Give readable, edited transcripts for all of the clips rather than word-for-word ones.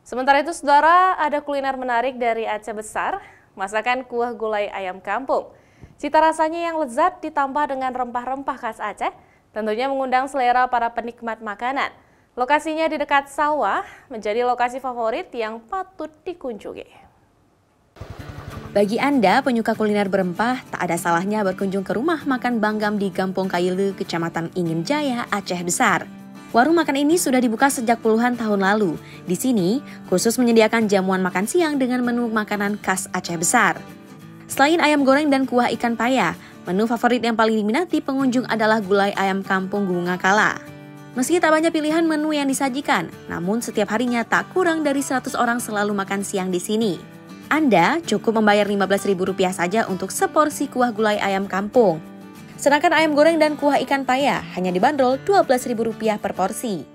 Sementara itu, saudara, ada kuliner menarik dari Aceh Besar, masakan kuah gulai ayam kampung. Cita rasanya yang lezat ditambah dengan rempah-rempah khas Aceh, tentunya mengundang selera para penikmat makanan. Lokasinya di dekat sawah, menjadi lokasi favorit yang patut dikunjungi. Bagi Anda penyuka kuliner berempah, tak ada salahnya berkunjung ke rumah makan Banggam di Kampung Kaile, Kecamatan Ingen Jaya, Aceh Besar. Warung makan ini sudah dibuka sejak puluhan tahun lalu. Di sini, khusus menyediakan jamuan makan siang dengan menu makanan khas Aceh Besar. Selain ayam goreng dan kuah ikan paya, menu favorit yang paling diminati pengunjung adalah gulai ayam kampung Gunung Kala. Meski tak banyak pilihan menu yang disajikan, namun setiap harinya tak kurang dari 100 orang selalu makan siang di sini. Anda cukup membayar Rp15.000 saja untuk seporsi kuah gulai ayam kampung. Sedangkan ayam goreng dan kuah ikan paya hanya dibanderol Rp12.000 per porsi.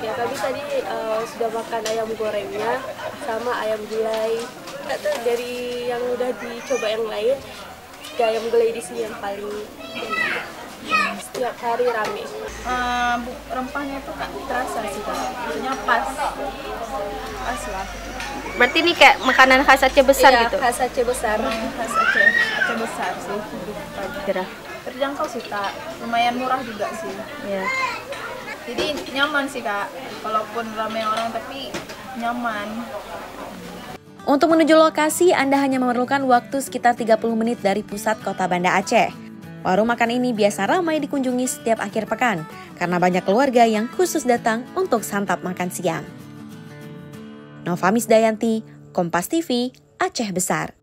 Ya, kami tadi sudah makan ayam gorengnya sama ayam gulai. Dari yang udah dicoba yang lain, ayam gulai di sini yang paling setiap hari rame. Rempahnya tuh Kak terasa sih Kak, maksudnya pas lah. Berarti ini kayak makanan khas Aceh Besar Iya, gitu? khas Aceh Besar. Khas Aceh Besar sih. Terjangkau sih Kak, lumayan murah juga sih. Ya. Jadi nyaman sih Kak, walaupun ramai orang tapi nyaman. Untuk menuju lokasi, Anda hanya memerlukan waktu sekitar 30 menit dari pusat kota Banda Aceh. Warung makan ini biasa ramai dikunjungi setiap akhir pekan, karena banyak keluarga yang khusus datang untuk santap makan siang. Nova Misdayanti, Kompas TV, Aceh Besar.